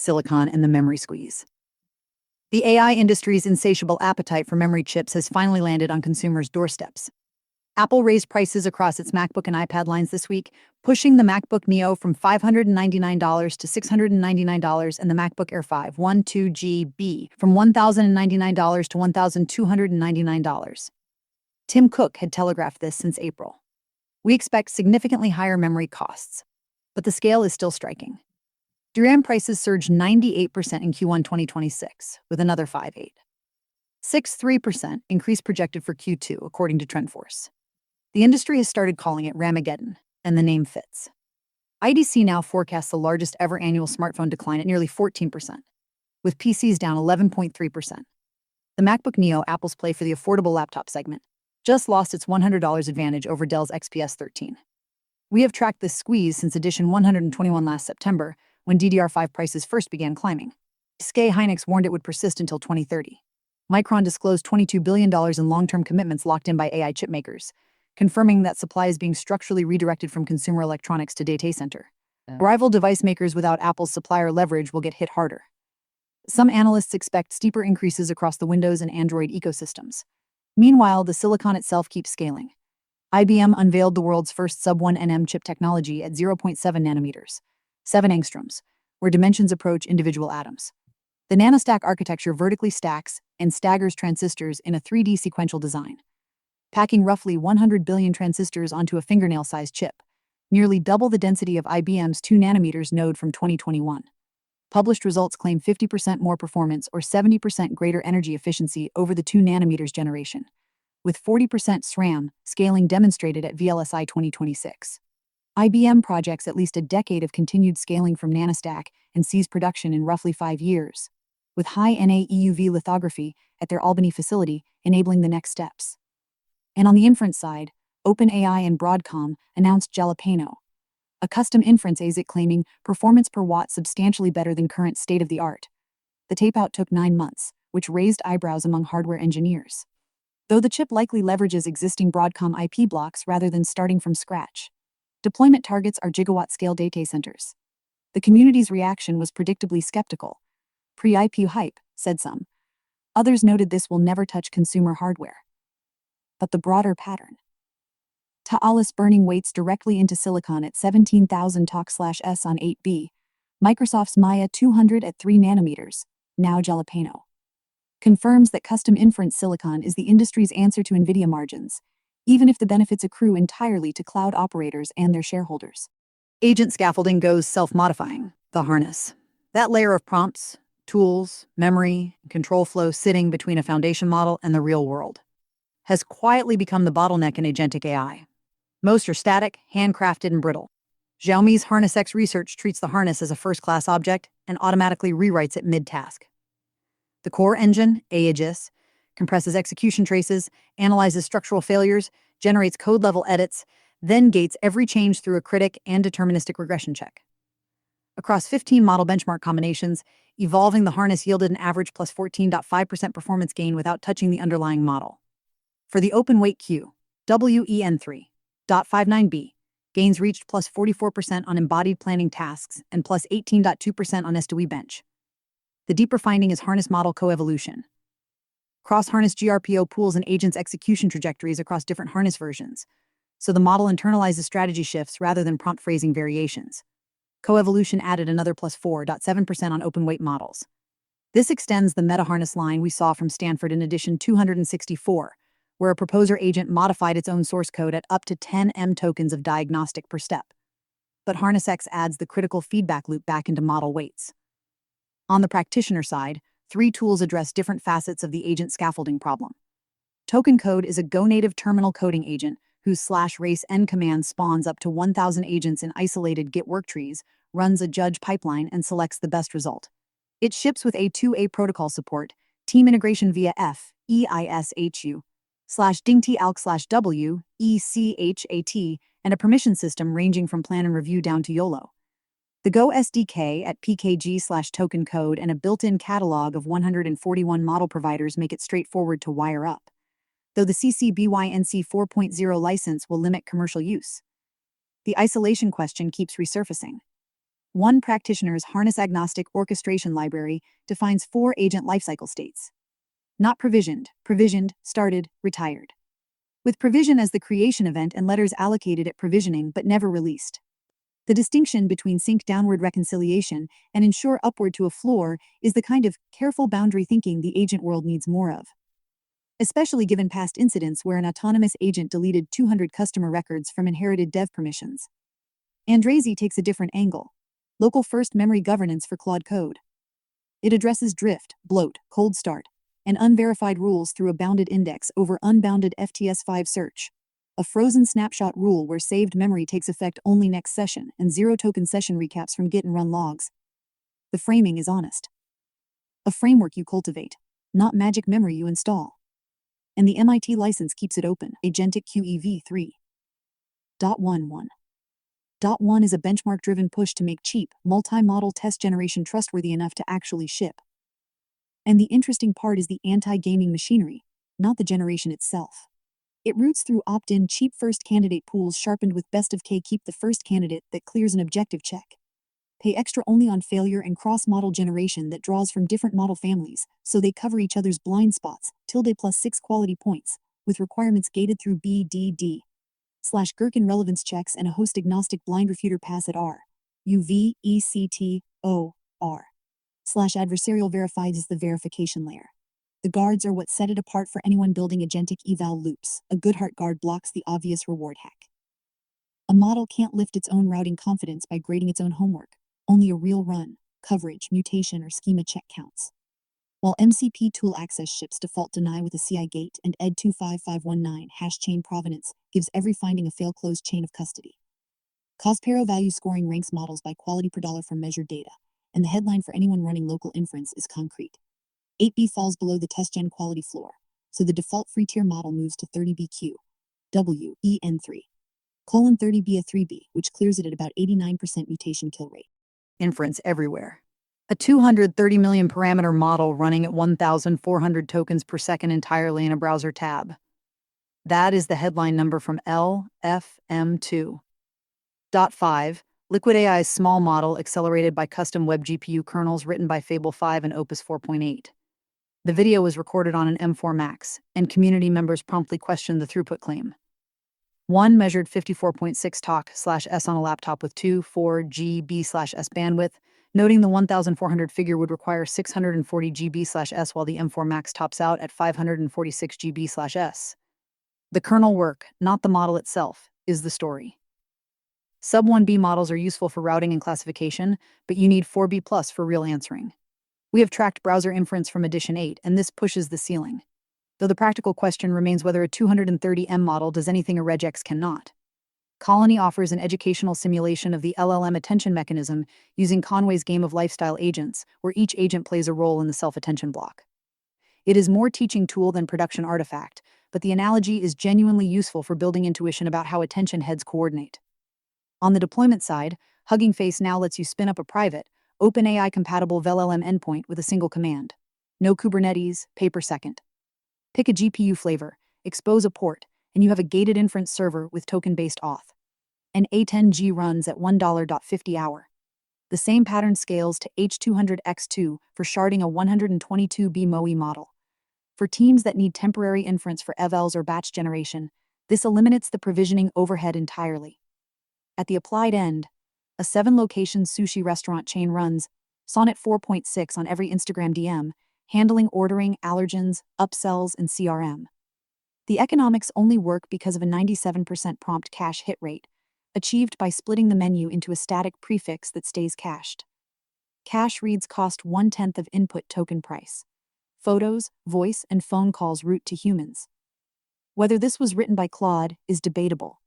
silicon, and the memory squeeze. The AI industry's insatiable appetite for memory chips has finally landed on consumers' doorsteps. Apple raised prices across its MacBook and iPad lines this week, pushing the MacBook Neo from $599 to $699 and the MacBook Air 5 12GB from $1,099 to $1,299. Tim Cook had telegraphed this since April. We expect significantly higher memory costs, but the scale is still striking. DRAM prices surged 98% in Q1 2026, with another 5.63% increase projected for Q2, according to TrendForce. The industry has started calling it Ramageddon, and the name fits. IDC now forecasts the largest ever annual smartphone decline at nearly 14%, with PCs down 11.3%. The MacBook Neo, Apple's play for the affordable laptop segment, just lost its $100 advantage over Dell's XPS 13. We have tracked this squeeze since edition 121 last September, when DDR5 prices first began climbing. SK Hynix warned it would persist until 2030. Micron disclosed $22 billion in long-term commitments locked in by AI chipmakers, confirming that supply is being structurally redirected from consumer electronics to data center. Rival device makers without Apple's supplier leverage will get hit harder. Some analysts expect steeper increases across the Windows and Android ecosystems. Meanwhile, the silicon itself keeps scaling. IBM unveiled the world's first sub-1 nm chip technology at 0.7 nanometers, 7 angstroms, where dimensions approach individual atoms. The nanostack architecture vertically stacks and staggers transistors in a 3D sequential design, packing roughly 100 billion transistors onto a fingernail-sized chip, nearly double the density of IBM's 2 nanometers node from 2021. Published results claim 50% more performance or 70% greater energy efficiency over the 2 nanometers generation, with 40% SRAM scaling demonstrated at VLSI 2026. IBM projects at least a decade of continued scaling from nanostack and sees production in roughly 5 years, with high NA EUV lithography at their Albany facility enabling the next steps. And on the inference side, OpenAI and Broadcom announced Jalapeno, a custom inference ASIC claiming performance per watt substantially better than current state-of-the-art. The tape-out took 9 months, which raised eyebrows among hardware engineers, though the chip likely leverages existing Broadcom IP blocks rather than starting from scratch. Deployment targets are gigawatt-scale data centers. The community's reaction was predictably skeptical. Pre-IPO hype, said some. Others noted this will never touch consumer hardware. But the broader pattern. Thales burning weights directly into silicon at 17,000 TOC/S on 8B. Microsoft's Maya 200 at 3 nanometers, now Jalapeno, confirms that custom inference silicon is the industry's answer to NVIDIA margins, even if the benefits accrue entirely to cloud operators and their shareholders. Agent scaffolding goes self-modifying, the harness. That layer of prompts, tools, memory, and control flow sitting between a foundation model and the real world has quietly become the bottleneck in agentic AI. Most are static, handcrafted, and brittle. Xiaomi's HarnessX research treats the harness as a first-class object and automatically rewrites it mid-task. The core engine, AGI, compresses execution traces, analyzes structural failures, generates code-level edits, then gates every change through a critic and deterministic regression check. Across 15 model benchmark combinations, evolving the harness yielded an average plus 14.5% performance gain without touching the underlying model. For the open weight Q, WEN3.59B, gains reached plus 44% on embodied planning tasks and plus 18.2% on SDOE bench. The deeper finding is harness model coevolution. Cross-harness GRPO pools and agents execution trajectories across different harness versions, so the model internalizes strategy shifts rather than prompt phrasing variations. Coevolution added another plus 4.7% on open weight models. This extends the meta-harness line we saw from Stanford in edition 264, where a proposer agent modified its own source code at up to 10 M tokens of diagnostic per step. But HarnessX adds the critical feedback loop back into model weights. On the practitioner side, 3 tools address different facets of the agent scaffolding problem. Token Code is a Go-native terminal coding agent whose /race-n command spawns up to 1,000 agents in isolated Git worktrees, runs a judge pipeline, and selects the best result. It ships with A2A protocol support, team integration via FEISHU/DingTalk/W/ECHAT, and a permission system ranging from plan and review down to YOLO. The Go SDK at PKG/Token Code and a built-in catalog of 141 model providers make it straightforward to wire up, though the CC BY-NC 4.0 license will limit commercial use. The isolation question keeps resurfacing. One practitioner's harness-agnostic orchestration library defines 4 agent lifecycle states. Not provisioned, provisioned, started, retired. With provision as the creation event and letters allocated at provisioning but never released. The distinction between sync downward reconciliation and ensure upward to a floor is the kind of careful boundary thinking the agent world needs more of. Especially given past incidents where an autonomous agent deleted 200 customer records from inherited dev permissions. Andresi takes a different angle. Local first memory governance for Claude Code. It addresses drift, bloat, cold start, and unverified rules through a bounded index over unbounded FTS5 search. A frozen snapshot rule where saved memory takes effect only next session and zero-token session recaps from Git and run logs. The framing is honest. A framework you cultivate, not magic memory you install. And the MIT license keeps it open, agentic QEV 3.11. .1 is a benchmark-driven push to make cheap, multi-model test generation trustworthy enough to actually ship. And the interesting part is the anti-gaming machinery, not the generation itself. It routes through opt-in cheap first candidate pools sharpened with best of K. Keep the first candidate that clears an objective check. Pay extra only on failure and cross-model generation that draws from different model families, so they cover each other's blind spots, +6 quality points, with requirements gated through BDD/Gherkin relevance checks and a host agnostic blind refuter pass at RUVECTOR/adversarial verified is the verification layer. The guards are what set it apart for anyone building agentic eval loops. A Goodhart guard blocks the obvious reward hack. A model can't lift its own routing confidence by grading its own homework. Only a real run, coverage, mutation, or schema check counts. While MCP tool access ships default deny with a CI gate and ED 25519 hash chain provenance gives every finding a fail-closed chain of custody. Cospero value scoring ranks models by quality per dollar from measured data, and the headline for anyone running local inference is concrete. 8B falls below the test gen quality floor, so the default free tier model moves to 30BQ, WEN3, :30B a 3B, which clears it at about 89% mutation kill rate. Inference everywhere. A 230 million parameter model running at 1,400 tokens per second entirely in a browser tab. That is the headline number from LFM2.5, Liquid AI's small model accelerated by custom web GPU kernels written by Fable 5 and Opus 4.8. The video was recorded on an M4 Max, and community members promptly questioned the throughput claim. One measured 54.6 TOC/S on a laptop with 2.4 GB/S bandwidth, noting the 1,400 figure would require 640 GB/S while the M4 Max tops out at 546 GB/S. The kernel work, not the model itself, is the story. Sub-1B models are useful for routing and classification, but you need 4B+ for real answering. We have tracked browser inference from Edition 8, and this pushes the ceiling. Though the practical question remains whether a 230M model does anything a regex cannot. Colony offers an educational simulation of the LLM attention mechanism using Conway's game of lifestyle agents, where each agent plays a role in the self-attention block. It is more teaching tool than production artifact, but the analogy is genuinely useful for building intuition about how attention heads coordinate. On the deployment side, Hugging Face now lets you spin up a private, OpenAI-compatible VLLM endpoint with a single command. No Kubernetes, pay per second. Pick a GPU flavor, expose a port, and you have a gated inference server with token-based auth. An A10G runs at $1.50 hour. The same pattern scales to H200x2 for sharding a 122B MOE model. For teams that need temporary inference for evals or batch generation, this eliminates the provisioning overhead entirely. At the applied end, a 7-location sushi restaurant chain runs Sonnet 4.6 on every Instagram DM, handling ordering, allergens, upsells, and CRM. The economics only work because of a 97% prompt cache hit rate, achieved by splitting the menu into a static prefix that stays cached. Cache reads cost 1/10 of input token price. Photos, voice, and phone calls route to humans. Whether this was written by Claude is debatable,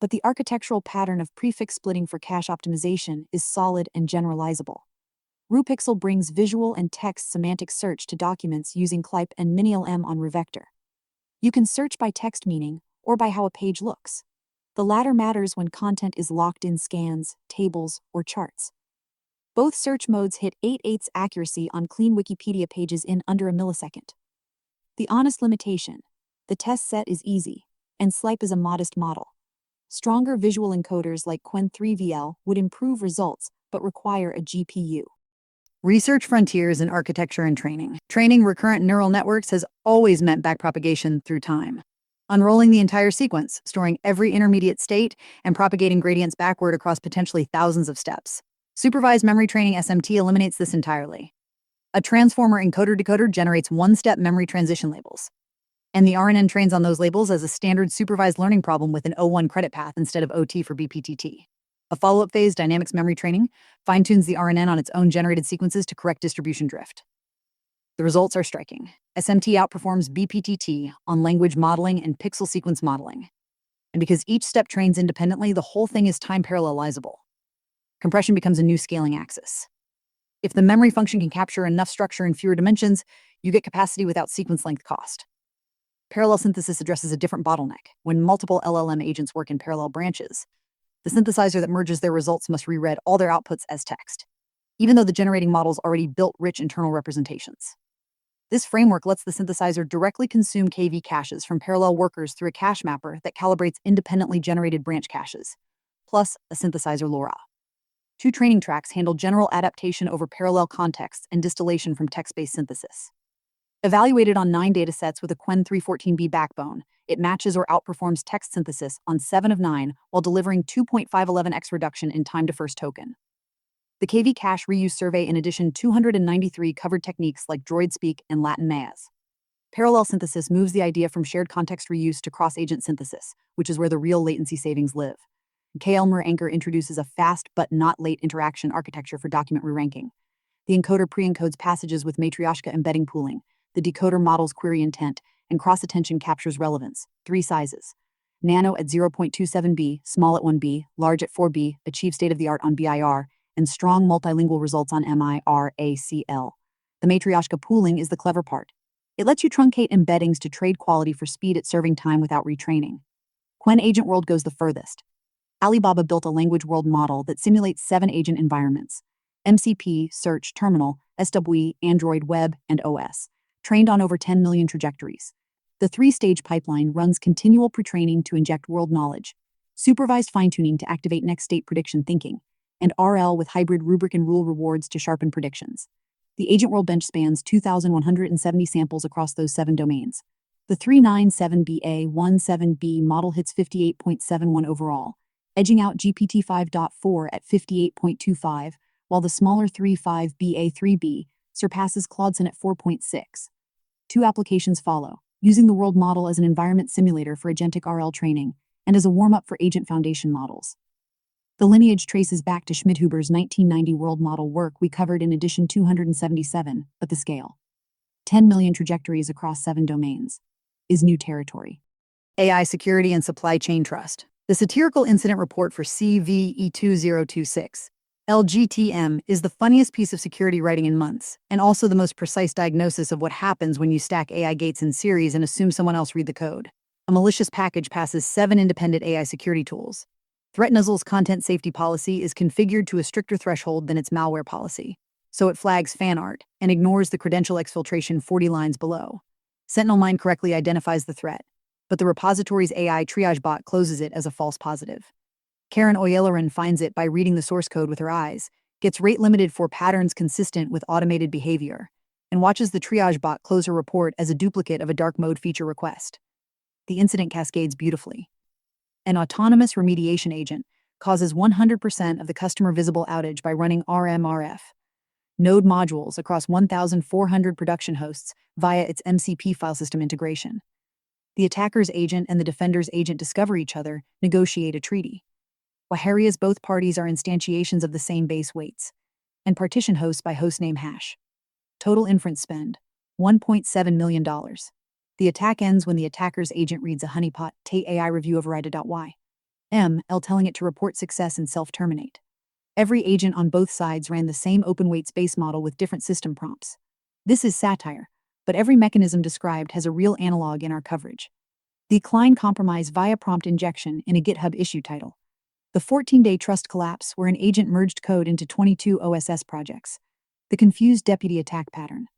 but the architectural pattern of prefix splitting for cache optimization is solid and generalizable. RuPixel brings visual and text semantic search to documents using CLIPE and MiniLM on RuVector. You can search by text meaning or by how a page looks. The latter matters when content is locked in scans, tables, or charts. Both search modes hit 8/8 accuracy on clean Wikipedia pages in under a millisecond. The honest limitation: the test set is easy, and SLIPE is a modest model. Stronger visual encoders like Qwen-3VL would improve results, but require a GPU. Research frontiers in architecture and training. Training recurrent neural networks has always meant backpropagation through time. Unrolling the entire sequence, storing every intermediate state, and propagating gradients backward across potentially thousands of steps. Supervised Memory Training (SMT) eliminates this entirely. A transformer encoder-decoder generates one-step memory transition labels. And the RNN trains on those labels as a standard supervised learning problem with an O1 credit path instead of OT for BPTT. A follow-up phase, dynamics memory training, fine-tunes the RNN on its own generated sequences to correct distribution drift. The results are striking. SMT outperforms BPTT on language modeling and pixel sequence modeling. And because each step trains independently, the whole thing is time parallelizable. Compression becomes a new scaling axis. If the memory function can capture enough structure in fewer dimensions, you get capacity without sequence length cost. Parallel synthesis addresses a different bottleneck. When multiple LLM agents work in parallel branches, the synthesizer that merges their results must reread all their outputs as text, even though the generating models already built rich internal representations. This framework lets the synthesizer directly consume KV caches from parallel workers through a cache mapper that calibrates independently generated branch caches, plus a synthesizer LoRa. 2 training tracks handle general adaptation over parallel contexts and distillation from text-based synthesis. Evaluated on 9 datasets with a Qwen-314B backbone, it matches or outperforms text synthesis on 7 of 9 while delivering 2.511x reduction in time to first token. The KV cache reuse survey in addition 293 covered techniques like droid speak and Latin maze. Parallel synthesis moves the idea from shared context reuse to cross-agent synthesis, which is where the real latency savings live. KLMR Anchor introduces a fast but not late interaction architecture for document re-ranking. The encoder pre-encodes passages with Matryoshka embedding pooling. The decoder models query intent, and cross-attention captures relevance. 3 sizes. Nano at 0.27B, small at 1B, large at 4B, achieve state-of-the-art on BIR, and strong multilingual results on MIRACL. The Matryoshka pooling is the clever part. It lets you truncate embeddings to trade quality for speed at serving time without retraining. Qwen-AgentWorld goes the furthest. Alibaba built a language world model that simulates 7 agent environments: MCP, Search, Terminal, SWE, Android, Web, and OS, trained on over 10 million trajectories. The 3-stage pipeline runs continual pre-training to inject world knowledge, supervised fine-tuning to activate next-state prediction thinking, and RL with hybrid rubric and rule rewards to sharpen predictions. The AgentWorld bench spans 2,170 samples across those 7 domains. The 397BA17B model hits 58.71 overall, edging out GPT-5.4 at 58.25, while the smaller 35BA3B surpasses Claudeson at 4.6. 2 applications follow, using the world model as an environment simulator for agentic RL training and as a warm-up for agent foundation models. The lineage traces back to Schmidhuber's 1990 world model work we covered in edition 277, but the scale, 10 million trajectories across 7 domains, is new territory. AI security and supply chain trust. The satirical incident report for CVE2026, LGTM, is the funniest piece of security writing in months, and also the most precise diagnosis of what happens when you stack AI gates in series and assume someone else read the code. A malicious package passes 7 independent AI security tools. ThreatNuzzle's content safety policy is configured to a stricter threshold than its malware policy, so it flags fan art and ignores the credential exfiltration 40 lines below. SentinelMine correctly identifies the threat, but the repository's AI triage bot closes it as a false positive. Karen Oyelerin finds it by reading the source code with her eyes, gets rate limited for patterns consistent with automated behavior, and watches the triage bot close her report as a duplicate of a dark mode feature request. The incident cascades beautifully. An autonomous remediation agent causes 100% of the customer visible outage by running RMRF node modules across 1,400 production hosts via its MCP file system integration. The attacker's agent and the defender's agent discover each other, negotiate a treaty. Waharias both parties are instantiations of the same base weights, and partition hosts by hostname hash. Total inference spend, $1.7 million. The attack ends when the attacker's agent reads a honeypot AI review override.y. L telling it to report success and self-terminate. Every agent on both sides ran the same open weight space model with different system prompts. This is satire, but every mechanism described has a real analog in our coverage. The Klein compromise via prompt injection in a GitHub issue title. The 14-day trust collapse where an agent merged code into 22 OSS projects. The confused deputy attack pattern.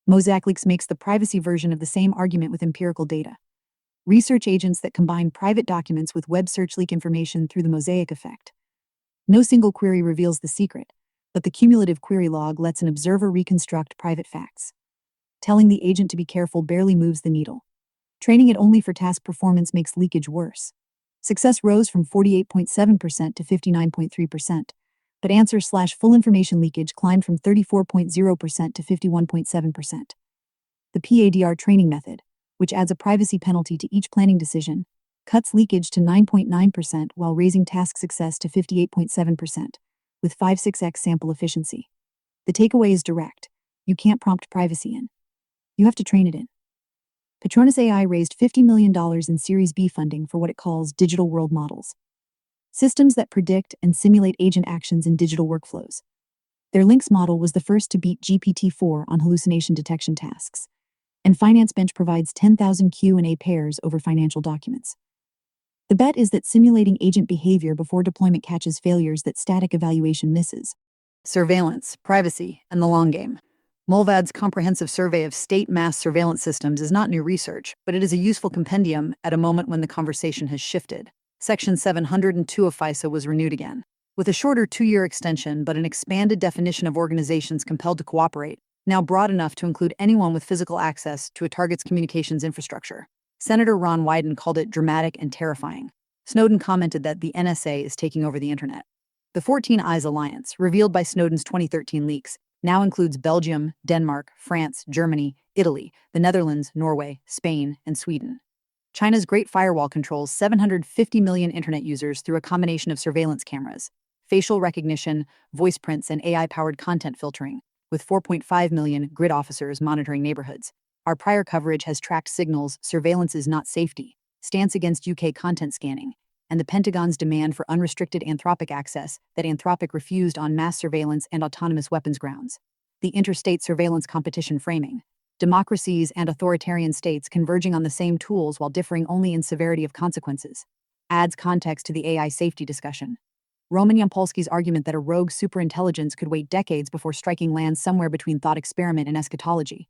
MosaicLeaks makes the privacy version of the same argument with empirical data. Research agents that combine private documents with web search leak information through the mosaic effect. No single query reveals the secret, but the cumulative query log lets an observer reconstruct private facts. Telling the agent to be careful barely moves the needle. Training it only for task performance makes leakage worse. Success rose from 48.7% to 59.3%, but answer/full information leakage climbed from 34.0% to 51.7%. The PADR training method, which adds a privacy penalty to each planning decision, cuts leakage to 9.9% while raising task success to 58.7%, with 5-6x sample efficiency. The takeaway is direct. You can't prompt privacy in. You have to train it in. Patronus AI raised $50 million in Series B funding for what it calls digital world models, systems that predict and simulate agent actions in digital workflows. Their Lynx model was the first to beat GPT-4 on hallucination detection tasks, and Finance Bench provides 10,000 Q&A pairs over financial documents. The bet is that simulating agent behavior before deployment catches failures that static evaluation misses. Surveillance, privacy, and the long game. Mulvad's comprehensive survey of state mass surveillance systems is not new research, but it is a useful compendium at a moment when the conversation has shifted. Section 702 of FISA was renewed again, with a shorter 2-year extension but an expanded definition of organizations compelled to cooperate, now broad enough to include anyone with physical access to a target's communications infrastructure. Senator Ron Wyden called it dramatic and terrifying. Snowden commented that the NSA is taking over the internet. The 14 Eyes Alliance, revealed by Snowden's 2013 leaks, now includes Belgium, Denmark, France, Germany, Italy, the Netherlands, Norway, Spain, and Sweden. China's Great Firewall controls 750 million internet users through a combination of surveillance cameras, facial recognition, voice prints, and AI-powered content filtering, with 4.5 million grid officers monitoring neighborhoods. Our prior coverage has tracked signals surveillance is not safety, stance against UK content scanning, and the Pentagon's demand for unrestricted Anthropic access that Anthropic refused on mass surveillance and autonomous weapons grounds. The interstate surveillance competition framing. Democracies and authoritarian states converging on the same tools while differing only in severity of consequences. Adds context to the AI safety discussion. Roman Yampolsky's argument that a rogue superintelligence could wait decades before striking lands somewhere between thought experiment and eschatology.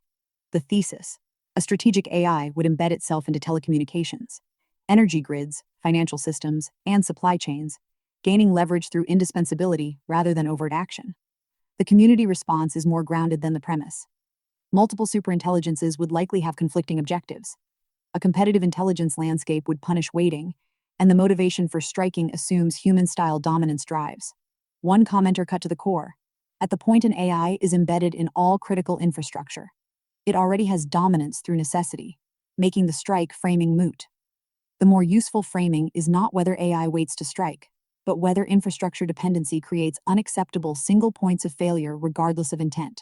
The thesis. A strategic AI would embed itself into telecommunications, energy grids, financial systems, and supply chains, gaining leverage through indispensability rather than overt action. The community response is more grounded than the premise. Multiple superintelligences would likely have conflicting objectives. A competitive intelligence landscape would punish waiting, and the motivation for striking assumes human-style dominance drives. One commenter cut to the core. At the point an AI is embedded in all critical infrastructure. It already has dominance through necessity, making the strike framing moot. The more useful framing is not whether AI waits to strike, but whether infrastructure dependency creates unacceptable single points of failure regardless of intent.